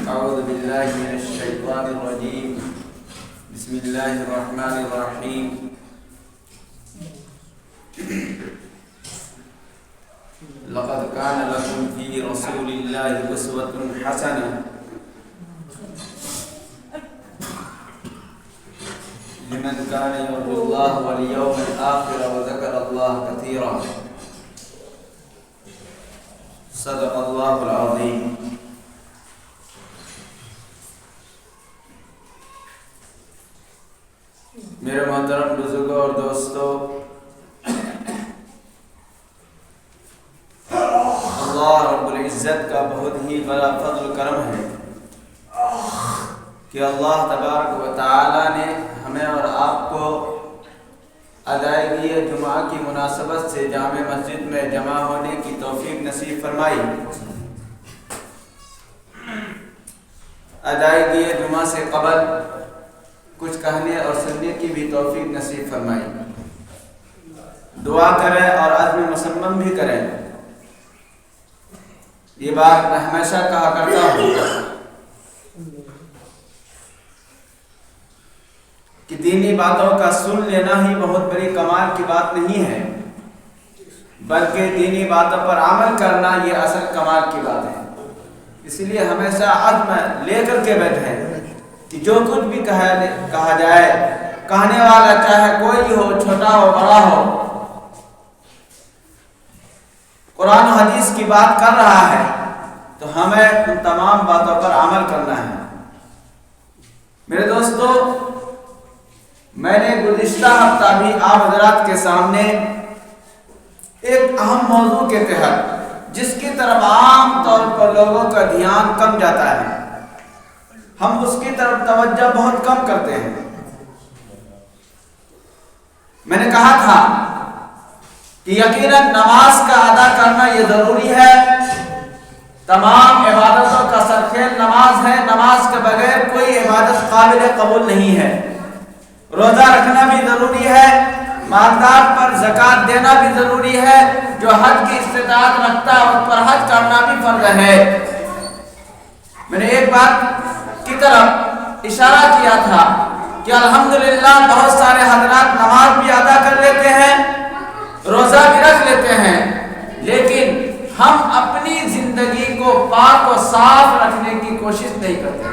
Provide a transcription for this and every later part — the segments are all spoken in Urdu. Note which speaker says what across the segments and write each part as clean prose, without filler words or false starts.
Speaker 1: أعوذ بالله من الشيطان الرجيم. بسم الله الرحمن الرحيم. لقد كان لكم في رسول الله أسوة حسنة لمن كان يرجو الله واليوم الآخر وذكر الله كثيرا. صدق الله العظيم. میرے محترم بزرگوں اور دوستوں، اللہ رب العزت کا بہت ہی بڑا فضل و کرم ہے کہ اللہ تبارک و تعالی نے ہمیں اور آپ کو ادائیگی جمعہ کی مناسبت سے جامع مسجد میں جمع ہونے کی توفیق نصیب فرمائی۔ ادائیگی جمعہ سے قبل کچھ کہنے اور سننے کی بھی توفیق نصیب فرمائی۔ دعا کریں اور عزم مصمم بھی کریں۔ یہ بات میں ہمیشہ کہا کرتا ہوں کہ دینی باتوں کا سن لینا ہی بہت بڑی کمال کی بات نہیں ہے، بلکہ دینی باتوں پر عمل کرنا یہ اصل کمال کی بات ہے۔ اس لیے ہمیشہ عزم لے کر کے بیٹھیں کہ جو کچھ بھی کہا جائے، کہنے والا چاہے کوئی ہو، چھوٹا ہو بڑا ہو، قرآن و حدیث کی بات کر رہا ہے تو ہمیں ان تمام باتوں پر عمل کرنا ہے۔ میرے دوستو، میں نے گزشتہ ہفتہ بھی آپ حضرات کے سامنے ایک اہم موضوع کے تحت، جس کی طرف عام طور پر لوگوں کا دھیان کم جاتا ہے، ہم اس کی طرف توجہ بہت کم کرتے ہیں، میں نے کہا تھا کہ یقیناً نماز کا ادا کرنا یہ ضروری ہے۔ تمام عبادتوں کا سرخیل نماز ہے، نماز کے بغیر کوئی عبادت قابل قبول نہیں ہے۔ روزہ رکھنا بھی ضروری ہے، مالدار پر زکوٰۃ دینا بھی ضروری ہے، جو حج کی استطاعت رکھتا ہے اس پر حج کرنا بھی فرض ہے۔ میں نے ایک بات کی طرف اشارہ کیا تھا کہ الحمدللہ بہت سارے حضرات نماز بھی ادا کر لیتے ہیں، روزہ بھی رکھ لیتے ہیں، لیکن ہم اپنی زندگی کو پاک و صاف رکھنے کی کوشش نہیں کرتے،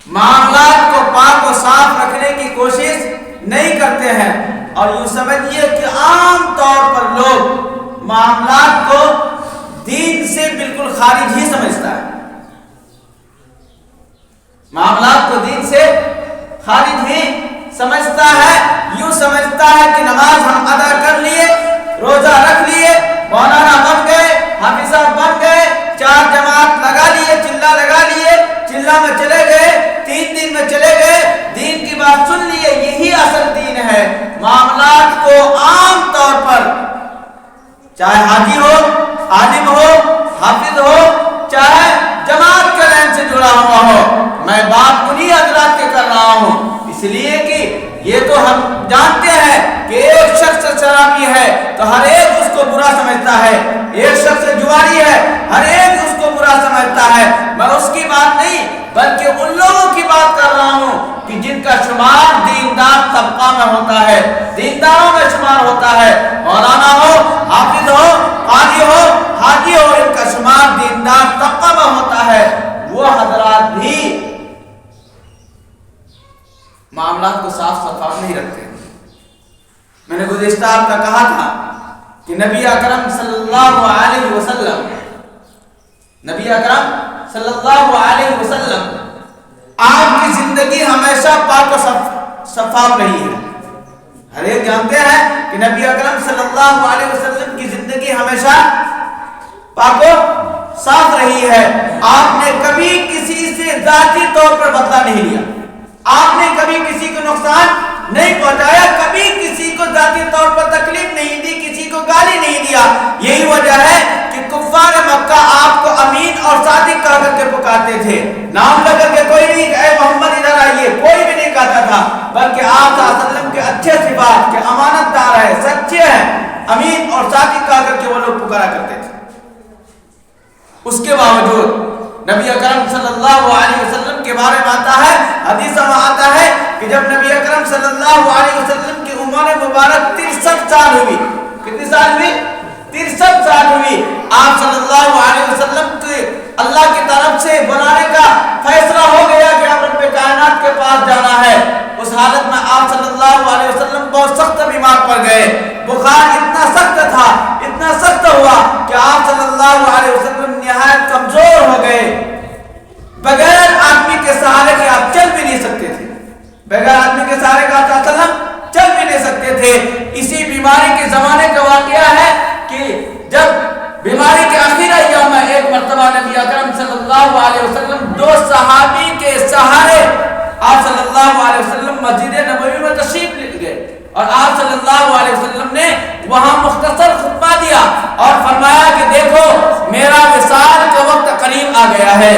Speaker 1: معاملات کو پاک و صاف رکھنے کی کوشش نہیں کرتے ہیں، اور یوں سمجھیے کہ عام طور پر لوگ معاملات کو دین سے بالکل خارج ہی سمجھتا ہے، معاملات کو دین سے خارج ہی سمجھتا ہے، یوں سمجھتا ہے کہ نماز ہم ادا کر لیے، روزہ رکھ لیے، مولانا بن گئے، حافظ صاحب بن گئے، 4 جماعت لگا لیے، چلہ لگا لیے، چلہ میں چلے گئے، 3 دن میں چلے گئے، دین کی بات سن لیے، یہی اصل دین ہے۔ معاملات کو عام طور پر چاہے حاجی ہو، عالم ہو، حافظ ہو، چاہے جماعت کے لائن سے جڑا ہوا ہو، میں بات انہی حضرات کے کر رہا ہوں، اس لیے کہ یہ تو ہم جانتے ہیں کہ ایک شخص شرابی ہے تو ہر ایک اس کو برا سمجھتا ہے، ایک شخص جواری ہے ہر ایک اس کو برا سمجھتا ہے۔ میں اس کی بات نہیں بلکہ ان لوگوں کی بات کر رہا ہوں کہ جن کا شمار دیندار طبقہ میں ہوتا ہے، دینداروں میں شمار ہوتا ہے، مولانا ہو، حافظ ہو، قاضی ہو، حاجی ہو، ان کا شمار دیندار طبقہ میں ہوتا ہے۔ وہ حضرات بھی معاملات کو صاف شفاف نہیں رکھتے۔ میں نے گزشتہ ہفتہ کہا تھا کہ نبی اکرم صلی اللہ علیہ وسلم آپ کی زندگی ہمیشہ پاک و شفاف رہی ہے۔ ہر ایک جانتے ہیں کہ نبی اکرم صلی اللہ علیہ وسلم کی زندگی ہمیشہ پاک و صاف رہی ہے۔ آپ نے کبھی کسی سے ذاتی طور پر بدلہ نہیں لیا، آپ نے کبھی کسی کو نقصان نہیں پہنچایا، کبھی کسی کو ذاتی طور پر تکلیف نہیں دی، کسی کو گالی نہیں دیا۔ یہی وجہ ہے کہ کفار مکہ آپ کو امین اور صادق کہہ کر کے پکارتے تھے، نام لے کر کے کوئی نہیں اے محمد ادھر آئیے کوئی بھی نہیں کہتا تھا، بلکہ آپ صلی اللہ علیہ وسلم کے اچھے صفات کے امانت دار ہے، سچے ہیں، امین اور صادق کہہ کر کے وہ لوگ پکارا کرتے تھے۔ اس کے باوجود نبی اکرم صلی اللہ علیہ وسلم کے بارے میں آتا ہے، حدیث میں آتا ہے کہ جب نبی اکرم صلی اللہ علیہ وسلم کی عمر مبارک 63 سال ہوئی. کتنی سال ہوئی؟ 63 سال ہوئی. آپ صلی اللہ علیہ وسلم کے اللہ کی طرف سے بلانے کا فیصلہ ہو گیا کہ آپ رب کائنات کے پاس جانا ہے. اس حالت میں آپ صلی اللہ علیہ وسلم بہت سخت بیمار پڑ گئے. بخار اتنا سخت تھا، اتنا سخت ہوا کہ آپ صلی اللہ علیہ وسلم نہایت کمزور ہو گئے. بغیر آدمی کے سہارے کے آپ چل بھی نہیں سکتے تھے. بغیر آدمی کے سہارے کا آپ صلی اللہ علیہ وسلم چل بھی نہیں سکتے تھے. اسی بیماری کے زمانے کا واقعہ ہے کہ جب بیماری کے آخر ایام میں ایک مرتبہ نبی اکرم صلی اللہ علیہ وسلم 2 صحابی کے سہارے آپ صلی اللہ علیہ وسلم مسجد نبوی میں تشریف لے گئے اور آپ صلی اللہ علیہ وسلم نے وہاں مختصر خطبہ دیا اور فرمایا کہ دیکھو میرا وصال کا وقت قریب آ گیا ہے،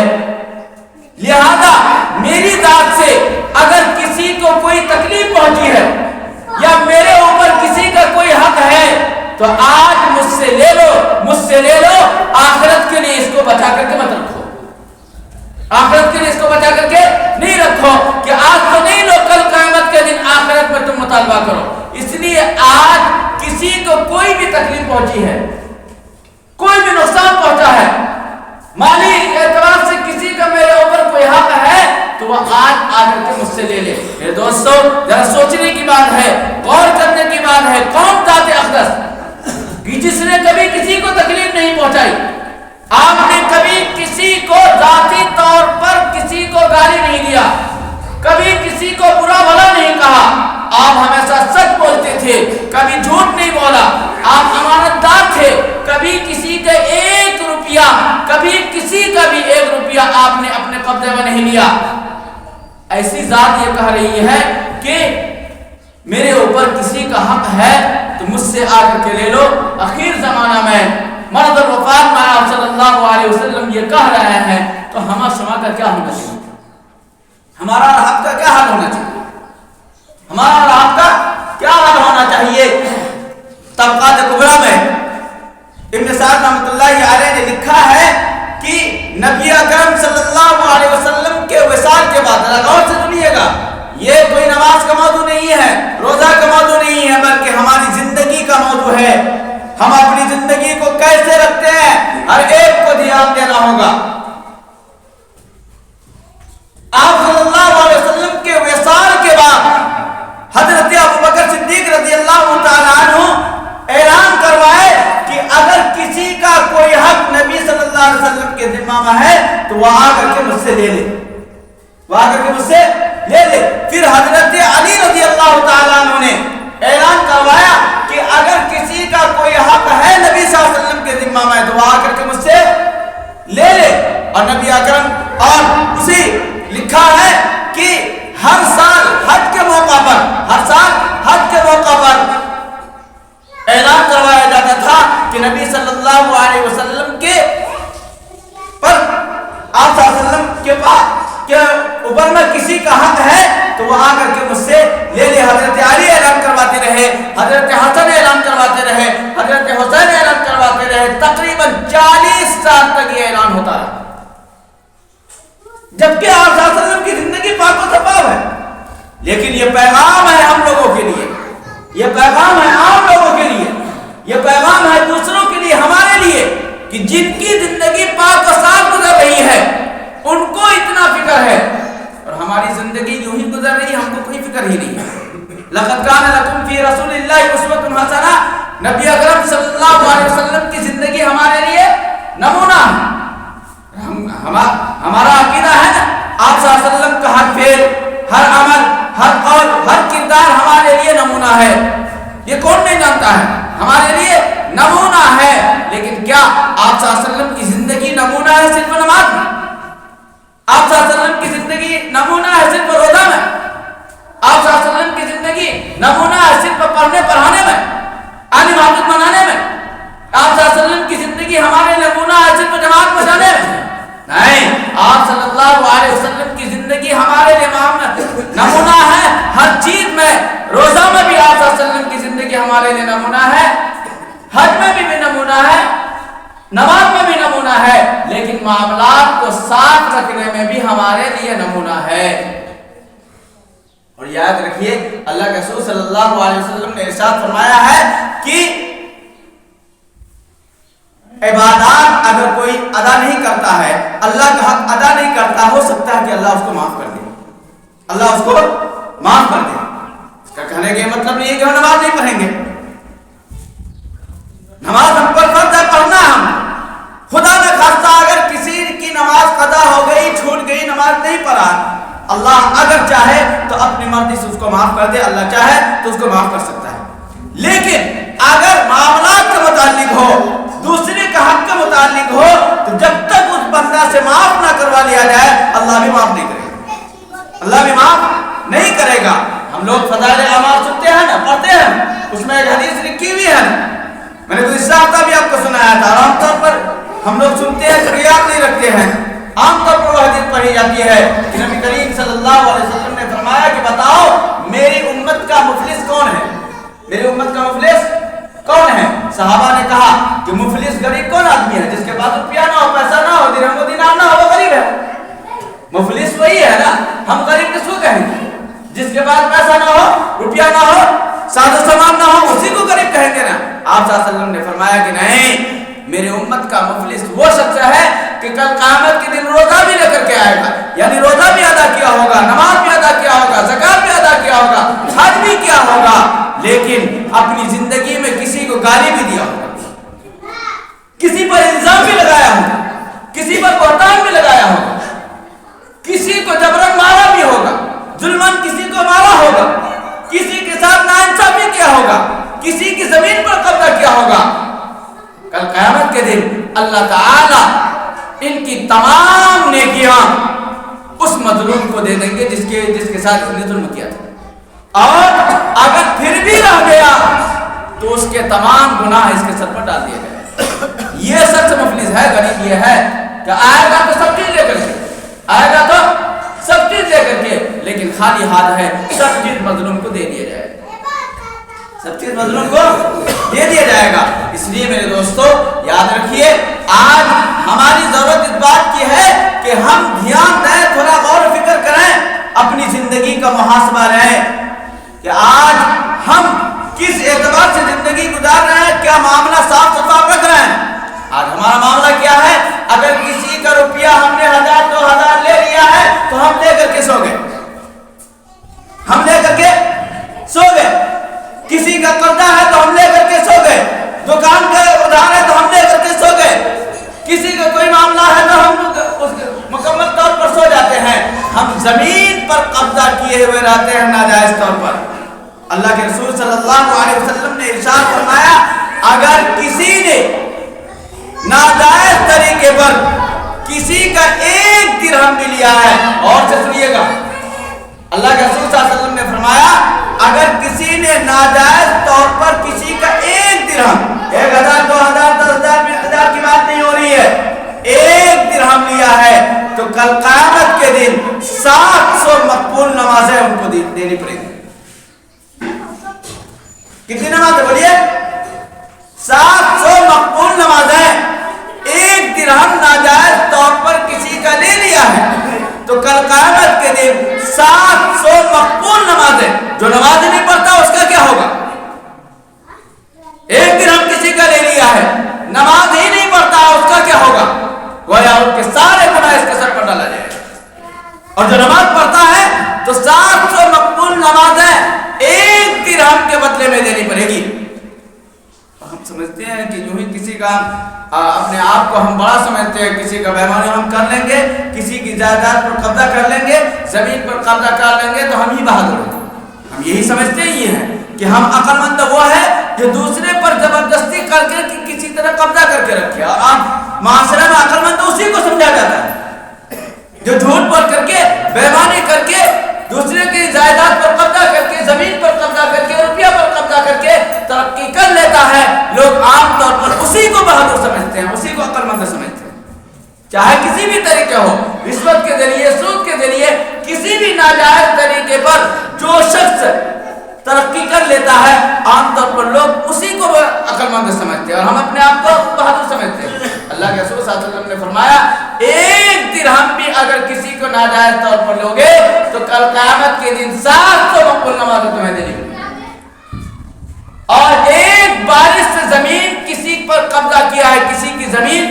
Speaker 1: لہذا میری ذات سے اگر کسی کو کوئی تکلیف پہنچی ہے یا میرے اوپر کسی کا کوئی حق ہے تو آج مجھ سے لے لو، آخرت کے لیے اس کو بچا کر کے مت رکھو. آخرت کے لیے اس کو بچا کر کے نہیں رکھو کہ آج تو نہیں لو، کل قیامت کے دن آخرت میں تم مطالبہ کرو. اس لیے آج کسی کو کوئی بھی تکلیف پہنچی ہے، کوئی بھی نقصان پہنچا ہے، مالی اعتبار سے کسی کا میرے اوپر کوئی حق ہے تو وہ آج آ کر کے مجھ سے لے لے. میرے دوستو ذرا سوچنے کی بات ہے، غور کرنے کی بات ہے. کون ذات اقدس جس نے کبھی کسی کو تکلیف نہیں پہنچائی؟ آپ نے کبھی کسی کو ذاتی طور پر کسی کو گالی نہیں دیا، کبھی کسی کو برا بھلا نہیں کہا. آپ ہمیشہ سچ بولتے تھے، کبھی جھوٹ نہیں بولا. آپ امانت دار تھے، کبھی کسی کا 1 روپیہ، کبھی کسی کا بھی 1 روپیہ آپ نے اپنے قبضے میں نہیں لیا. ایسی ذات یہ کہہ رہی ہے کہ میرے اوپر کسی کا حق ہے تو مجھ سے آ کر کے لے لو. اخیر زمانہ میں مرض الوفات میں آپ صلی اللہ علیہ وسلم یہ کہہ رہے ہیں تو ہمارا سما کا کیا ہونا چاہیے؟ ہمارا رحم کا کیا حال ہونا چاہیے؟ ہمارا رحم کا کیا حال ہونا چاہیے؟ طبقات کبریٰ میں ابن سعد رحمۃ اللہ علیہ نے لکھا ہے کہ نبی اکرم صلی اللہ علیہ وسلم کے وصال کے بعد، غور سے سنیے گا، یہ کوئی نماز کا موضوع نہیں ہے، روزہ کا موضوع نہیں ہے، بلکہ ہماری زندگی کا موضوع ہے. ہم اپنی زندگی کو کیسے رکھتے ہیں ہر ایک کو دھیان دینا ہوگا. آپ صلی اللہ علیہ وسلم کے وصال کے بعد حضرت ابوبکر صدیق رضی اللہ تعالیٰ عنہ اعلان کروائے کہ اگر کسی کا کوئی حق نبی صلی اللہ علیہ وسلم کے ذمہ میں ہے تو وہ آ کر کے مجھ سے لے لے، وہ آ کر کے مجھ سے لے لے. پھر حضرت علی رضی اللہ تعالیٰ عنہ نے اعلان کروایا کہ اگر کسی کا کوئی حق ہے نبی صلی اللہ علیہ وسلم کے ذمہ میں تو وہ آ کر کے مجھ سے لے لے. اور نبی اکرم اور اسی لکھا ہے کہ ہر سال حج کے موقع پر اعلان کروایا جاتا تھا کہ نبی صلی اللہ علیہ وسلم کے پر آپ صلی اللہ علیہ وسلم کے پاس کہ اوپر میں کسی کا حق ہے تو وہ آ کر کے مجھ سے لے لے. حضرت علی اعلان کرواتے رہے، حضرت حسن اعلان کرواتے رہے، حضرت حسین اعلان کرواتے رہے. تقریباً 40 سال تک یہ اعلان ہوتا رہا، جبکہ آپ صلی اللہ علیہ وسلم کی زندگی پاک و صفاف ہے. لیکن یہ پیغام ہے ہم لوگوں کے لیے، یہ پیغام ہے عام لوگوں کے لیے، یہ پیغام ہے دوسروں کے لیے، ہمارے لیے کہ جن کی زندگی پاک و صاف گزر رہی ہے ان کو اتنا فکر ہے اور ہماری زندگی یوں ہی گزر رہی ہے، ہم کو کوئی فکر ہی نہیں ہے. لقد کان لکم فی رسول اللہ اسوۃ حسنہ، نبی اکرم صلی اللہ علیہ وسلم کی زندگی ہمارے لیے نمونہ ہے. ہمارا عقیدہ ہے نا، آپ صلی اللہ علیہ وسلم کا ہر فعل، ہر عمل، ہر قول، ہر کردار ہمارے لیے نمونہ ہے. یہ کون نہیں جانتا ہے؟ ہمارے لیے نمونہ ہے. لیکن کیا آپ صلی اللہ علیہ وسلم کی زندگی نمونہ ہے صرف نماز میں؟ آپ صلی اللہ علیہ وسلم کی زندگی نمونہ ہے صرف روزہ میں؟ آپ صلی اللہ علیہ وسلم کی زندگی نمونہ ہے صرف پڑھنے پڑھانے میں، عالم حافظ بنانے میں؟ آپ صلی اللہ علیہ وسلم کی زندگی ہمارے نمونہ ہے صرف جماعت بچانے میں؟ نہیں، آپ صلی اللہ علیہ وسلم کی زندگی ہمارے لیے نمونہ ہے ہر چیز میں. روزہ میں بھی آپ صلی اللہ علیہ وسلم کی زندگی ہمارے لیے نمونہ ہے، حج میں بھی نمونہ ہے، نماز میں بھی نمونہ ہے. لیکن معاملات کو صاف رکھنے میں بھی ہمارے لیے نمونہ ہے۔ اور یاد رکھیے اللہ کے رسول صلی اللہ علیہ وسلم نے ارشاد فرمایا ہے کہ عبادات اگر کوئی ادا نہیں کرتا ہے، اللہ کا حق ادا نہیں کرتا، ہو سکتا ہے کہ اللہ اس کو معاف کر دے، اللہ اس کو معاف کر دے۔ اس کا کہنے کا مطلب نہیں ہے کہ ہم نماز نہیں پڑھیں گے، نماز ہم پر فرض ہے پڑھنا۔ ہم خدا نہ خواستہ اگر کسی کی نماز قضا ہو گئی، چھوٹ گئی، نماز نہیں پڑھا، اللہ اگر چاہے تو اپنی مرضی سے اس کو معاف کر دے، اللہ چاہے تو اس کو معاف کر سکتا ہے۔ لیکن اگر معاملات کے متعلق ہو، دوسرے کا حق کے متعلق ہو، تو جب تک اس بندہ سے معاف نہ کروا لیا جائے اللہ بھی معاف نہیں کرے گا، اللہ بھی معاف نہیں کرے گا۔ ہم لوگ فضائل اعمال سنتے ہیں نا، پڑھتے ہیں، اس میں ایک حدیث لکھی ہوئی ہے، میں نے گزشتہ ہفتہ بھی آپ کو سنایا تھا۔ عام طور پر ہم لوگ سنتے ہیں تو یاد نہیں رکھتے ہیں، عام طور پر وہ حدیث پڑھی جاتی ہے کہ نبی کریم صلی اللہ علیہ وسلم نے فرمایا کہ بتاؤ میری امت کا مفلس کون ہے، میری امت کا مفلس کون ہے؟ صحابہ نے کہا کہ مفلس غریب کون آدمی ہے جس کے پاس روپیہ نہ ہو، پیسہ نہ ہو، درہم و دینار نہ ہو، وہ غریب ہے۔ مفلس وہی ہے نا، ہم غریب کس کو کہیں گے؟ جس کے پاس پیسہ نہ ہو، روپیہ نہ ہو، ساز و سامان نہ ہو، اسی کو غریب کہیں گے نا۔ آپ صلی اللہ علیہ وسلم نے فرمایا کہ نہیں، میرے امت کا مفلس وہ شخص ہے کہ کل قیامت کے دن روزہ بھی لے کر کے آئے گا، یعنی روزہ بھی ادا کیا ہوگا، نماز بھی ادا کیا ہوگا، زکات بھی ادا کیا ہوگا، حج بھی کیا ہوگا، لیکن اپنی زندگی میں کسی کو گالی بھی دیا ہوگا، کسی پر الزام بھی لگایا ہوگا، کسی پر بہتان بھی لگایا ہوگا، کسی کو جبرن مارا بھی ہوگا، ظلمن کسی کو مارا ہوگا، کسی کے ساتھ ناانصافی کیا ہوگا، کسی کی زمین پر قبضہ کیا ہوگا۔ کل قیامت کے دن اللہ تعالیٰ ان کی تمام نیکیاں اس مظلوم کو دے دیں گے جس کے ساتھ اس نے ظلم کیا تھا، اور اگر پھر بھی رہ گیا تو اس کے تمام گناہ اس کے سر پر ڈال دیے گئے۔ یہ سچ مفلس ہے، غریب یہ ہے کہ آئے گا تو سب چیز لے کر کے آئے گا، تو سب چیز لے کر کے، لیکن خالی ہاتھ ہے، سب چیز مظلوم کو دے دیا جائے گا، سب چیز مظلوم کو دے دیا جائے گا۔ اس لیے میرے دوستو یاد رکھیے، آج ہماری ضرورت اس بات کی ہے کہ ہم دھیان دیں، تھوڑا غور و فکر کریں، اپنی زندگی کا محاسبہ رہے کہ آج ہم کس اعتبار سے زندگی گزار رہے ہیں، کیا معاملہ صاف شفاف رکھ رہے ہیں۔ آج ہمارا معاملہ کیا ہے؟ اگر کسی کا روپیہ ہم نے 1000 2000 لے لیا ہے تو ہم لے کر کے سو گئے، ہم لے کر کے سو گئے۔ کسی کا قرضہ ہے تو ہم لے کر کے سو گئے، دکان کا ادھار ہے تو ہم لے کر کے سو گئے، کسی کا کوئی معاملہ ہے تو ہم مکمل طور پر سو جاتے ہیں۔ ہم زمین پر قبضہ کیے ہوئے رہتے ہیں ناجائز طور پر۔ اللہ کے رسول صلی اللہ علیہ وسلم نے ارشاد فرمایا، اگر کسی نے ناجائز طریقے پر کسی کا 1 درہم بھی لیا ہے، اور سے سنیے گا، اللہ کے رسول صلی اللہ علیہ وسلم نے فرمایا اگر کسی نے ناجائز طور پر کسی کا 1 درہم، 1000 2000 10,000 20,000 کی بات نہیں ہو رہی ہے، 1 درہم لیا ہے تو کل قیامت کے دن 700 مقبول نمازیں ان کو دینی پڑے گی۔ کتنی نمازیں بولیے؟ 700 مقبول نمازیں۔ 1 درہم ناجائز طور پر کسی کا لے لیا ہے تو کل قیامت کے دن 700 مقبول نمازیں، جو نماز نہیں پڑھتا اس کا کیا ہوگا؟ 1 درہم کسی کا لے لیا ہے، نماز ہی نہیں پڑھتا اس کا کیا ہوگا؟ گویا ان کے سارے گناہ اس کے سر پر ڈالا جائے گا۔ اور جو نماز پڑھتا ہے تو 700 مقبول نمازیں 1 درہم کے بدلے میں دینی پڑے گی۔ ہم سمجھتے ہیں کہ جو ہی کسی کا اپنے آپ کو ہم بڑا سمجھتے ہیں، کسی کا بیمانی ہم کر لیں گے، کسی کی جائیداد پر قبضہ کر لیں گے، زمین پر قبضہ کر لیں گے تو ہم ہی بہادر ہیں۔ ہم یہی سمجھتے ہی ہیں کہ ہم عقل مند وہ ہے جو دوسرے پر زبردستی کر کے کسی طرح قبضہ کر کے رکھے، اور آپ معاشرے میں عقل مند اسی کو سمجھا جاتا ہے جو جھوٹ بول کر کے، بیمانی کر کے، دوسرے کی جائیداد پر قبضہ کر کے، زمین پر قبضہ کر کے، روپیہ پر قبضہ کر کے ترقی کر لیتا ہے۔ لوگ عام طور پر اسی کو بہادر سمجھتے ہیں، اسی کو عقل مند سمجھتے ہیں، چاہے کسی بھی طریقے ہو، رشوت کے ذریعے، سود کے ذریعے، کسی بھی ناجائز طریقے پر جو شخص ترقی کر لیتا ہے عام طور پر لوگ اسی کو عقل مند سمجھتے ہیں، اور ہم اپنے آپ کو بہادر سمجھتے ہیں۔ اللہ کے رسول صلی اللہ علیہ وسلم نے فرمایا 1 درہم بھی اگر کسی کو ناجائز طور پر لوگے تو کل قیامت کے دن 700 مقبول نمازیں تمہیں دینی ہوگی. اور 1 بارش سے زمین کسی پر قبضہ کیا ہے, کسی کی زمین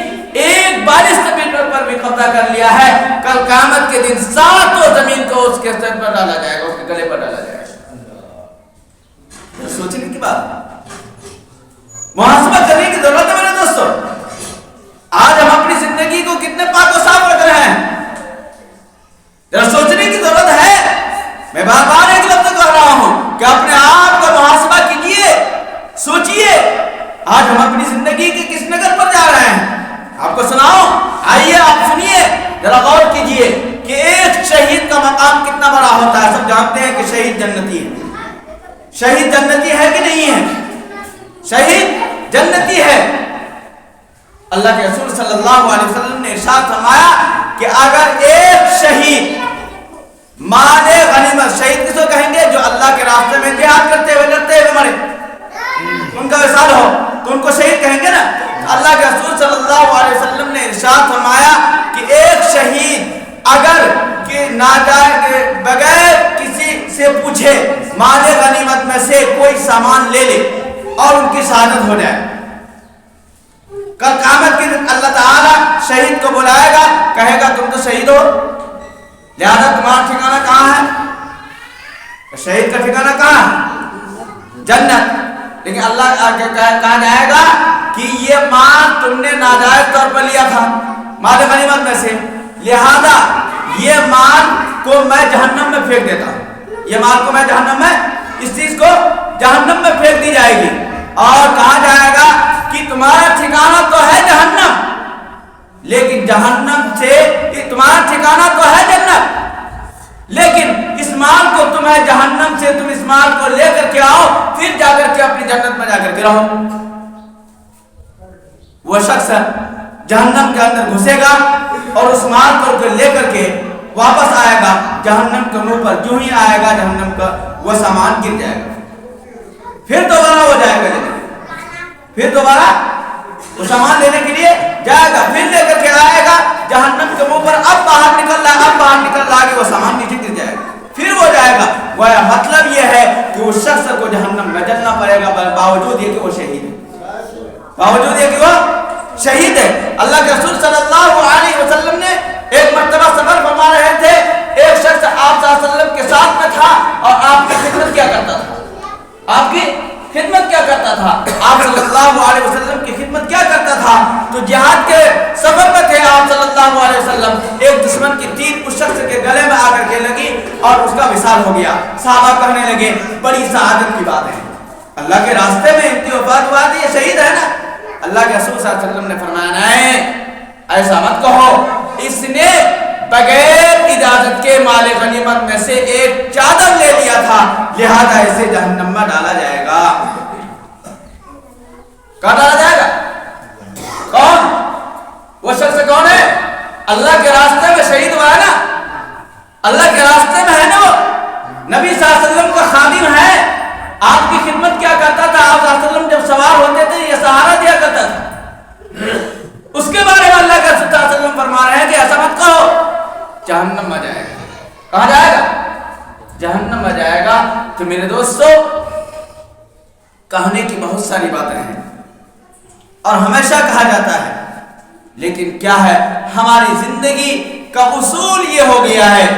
Speaker 1: 1 بارش سے میٹر پر بھی قبضہ کر لیا ہے, کل قیامت کے دن 7 زمین کو اس کے سر پر ڈالا جائے گا, اس کے گلے پر ڈالا جائے گا. سوچنے کی بات, محاسبہ کرنے کی ضرورت ہے میرے دوستوں. آج ہم اپنی زندگی کو کتنے پاک و صاف رکھ رہے ہیں, ذرا سوچنے کی ضرورت ہے. میں بار بار ایک لفظ کہہ رہا ہوں کہ اپنے آپ کا محاسبہ کیجیے, سوچئے آج ہم اپنی زندگی کے کس نگر پر جا رہے ہیں. آپ کو سناؤ, آئیے آپ سنیے, ذرا غور کیجیے کہ ایک شہید کا مقام کتنا بڑا ہوتا ہے. سب جانتے ہیں کہ شہید جنتی ہے. شہید جنتی ہے کہ نہیں ہے؟ شہید جنتی ہے. اللہ کے رسول صلی اللہ علیہ وسلم نے ارشاد فرمایا کہ اگر ایک شہید مال غنیمت, شہید کس کو کہیں گے؟ جو اللہ کے راستے میں جہاد کرتے ہوئے لڑتے ہوئے مرے, ان کا وصال ہو تو ان کو شہید کہیں گے نا. اللہ کے رسول صلی اللہ علیہ وسلم نے ارشاد فرمایا کہ ایک شہید اگر کہ ناجائز بغیر کسی سے پوچھے مال غنیمت میں سے کوئی سامان لے لے اور ان کی شہادت ہو جائے, کل قیامت کے دن اللہ تعالیٰ شہید کو بلائے گا, کہے گا تم تو شہید ہو, لہذا تمہارا ٹھکانہ کہاں ہے؟ شہید کا ٹھکانہ کہاں ہے؟ جنت. لیکن اللہ کہا جائے گا کہ یہ مال تم نے ناجائز طور پر لیا تھا مال غنیمت میں سے, لہذا یہ مال کو میں جہنم میں پھینک دیتا ہوں. یہ مال کو میں جہنم میں, اس چیز کو جہنم میں پھینک دی جائے گی اور کہا جائے گا کہ تمہارا ٹھکانہ تو ہے جہنم, لیکن جہنم سے تمہارا ٹھکانہ تو ہے جنت, لیکن اس مال کو تمہیں جہنم سے تم اس مال کو لے کر کے آؤ, پھر جا کر کے اپنی جنت میں جا کر کے رہو. وہ شخص جہنم کے اندر گھسے گا اور اس مال کو لے کر کے واپس آئے گا جہنم کے منہ پر. جو ہی آئے گا جہنم کا وہ سامان گر جائے گا, پھر دوبارہ وہ جائے گا, پھر دوبارہ وہ سامان لینے کے لیے جائے گا, پھر لے کر کے آئے گا جہنم کے منہ پر. اب باہر نکل رہا ہے کہ وہ سامان نیچے گر جائے گا, پھر وہ جائے گا. وہ مطلب یہ ہے کہ اس شخص کو جہنم میں جلنا پڑے گا, باوجود یہ کہ وہ شہید ہے, باوجود یہ کہ وہ شہید ہے. اللہ کے رسول صلی اللہ علیہ وسلم نے ایک مرتبہ سفر فرما رہے تھے, ایک شخص آپ صلی اللہ علیہ وسلم کے ساتھ میں تھا اور آپ کی خدمت کیا کرتا تھا, آپ کی خدمت کیا کرتا تھا, آپ صلی اللہ علیہ وسلم کی خدمت کیا کرتا تھا. تو جہاد کے سفر میں تھے آپ صلی اللہ علیہ وسلم, ایک دشمن کی تیر اس شخص کے گلے میں آ کر کے لگی اور اس کا وصال ہو گیا. صحابہ کہنے لگے بڑی سعادت کی بات ہے, اللہ کے راستے میں ان کی وفات ہوا تھی, یہ شہید ہے نا. اللہ کے رسول صلی اللہ علیہ وسلم نے فرمایا نہیں, ایسا مت کہو, اس نے بغیر اجازت کے مال غنیمت میں سے ایک چادر لے لیا تھا, لہذا اسے جہنم میں ڈالا جائے گا. کہاں ڈالا جائے گا؟ کون وہ شخص کون ہے؟ اللہ کے راستے میں شہید ہوا ہے نا, اللہ کے راستے میں ہے نا, وہ نبی صلی اللہ علیہ وسلم کا خادم ہے. آپ کی خدمت کیا کرتا تھا؟ آپ صلی اللہ علیہ وسلم جب سوار ہوتے تھے یہ سہارا دیا کرتا تھا. اس کے بارے میں اللہ کے رسول صلی اللہ علیہ وسلم فرما رہے ہیں کہ ایسا مت کہو, جہنم میں جائے گا. کہاں جائے گا؟ جہنم میں جائے گا. تو میرے دوستو, کہنے کی بہت ساری باتیں ہیں اور ہمیشہ کہا جاتا ہے, لیکن کیا ہے ہماری زندگی کا اصول یہ ہو گیا ہے,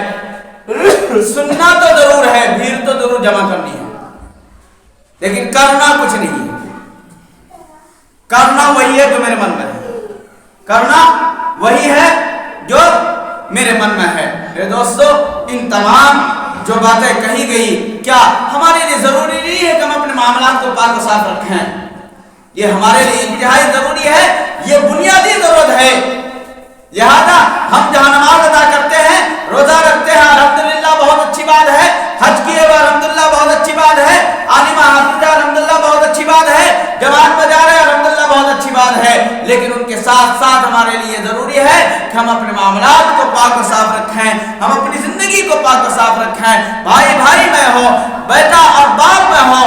Speaker 1: سننا تو ضرور ہے, بھیڑ تو ضرور جمع کرنی ہے, لیکن کرنا کچھ نہیں ہے. کرنا وہی ہے جو میرے من میں ہے, کرنا وہی ہے جو میرے من میں ہے. میرے دوستو, ان تمام جو باتیں کہی گئی کیا ہمارے لیے ضروری نہیں ہے کہ ہم اپنے معاملات کو پاک و صاف رکھیں؟ یہ ہمارے لیے انتہائی ضروری ہے, یہ بنیادی ضرورت ہے. لہذا ہم جہاں نماز ادا کرتے ہیں, روزہ رکھتے ہیں, الحمدللہ بہت اچھی بات ہے, حج کیے ہوئے الحمدللہ بہت اچھی بات ہے, عالمہ حافظہ الحمدللہ بہت اچھی بات ہے, جماعت میں جا رہے ہیں الحمدللہ بہت اچھی بات ہے, لیکن ان کے ساتھ ساتھ ہمارے لیے ضروری ہے کہ ہم اپنے معاملات کو پاک و صاف رکھیں, ہم اپنی زندگی کو پاک و صاف رکھیں. بھائی بھائی میں ہو, بیٹا اور باپ میں ہو,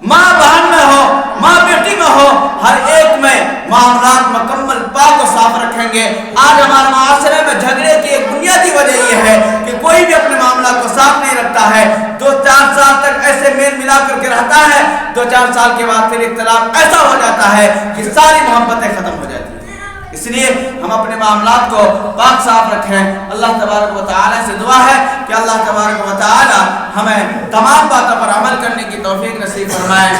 Speaker 1: ماں بہن میں ہو, ماں بیٹی میں ہو، ہر ایک میں معاملات مکمل پاک و صاف رکھیں گے۔ آج ہمارے معاشرے میں جھگڑے کی ایک بنیادی وجہ یہ ہے کہ کوئی بھی اپنے معاملات کو صاف نہیں رکھتا ہے، 2-4 سال تک ایسے میل ملا کر کے رہتا ہے، 2-4 سال کے بعد پھر اختلاف ایسا ہو جاتا ہے کہ ساری محبتیں ختم ہو جاتی ہیں۔ اس لیے ہم اپنے معاملات کو پاک صاف رکھیں۔ اللہ تبارک و تعالی سے دعا ہے کہ اللہ تبارک و تعالی ہمیں تمام باتوں پر عمل کرنے کی توفیق نصیب فرمائے،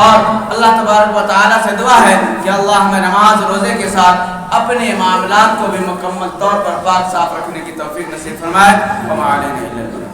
Speaker 1: اور اللہ تبارک و تعالی سے دعا ہے کہ اللہ ہمیں نماز روزے کے ساتھ اپنے معاملات کو بھی مکمل طور پر پاک صاف رکھنے کی توفیق نصیب فرمائے۔ وما علینا الا البلاغ۔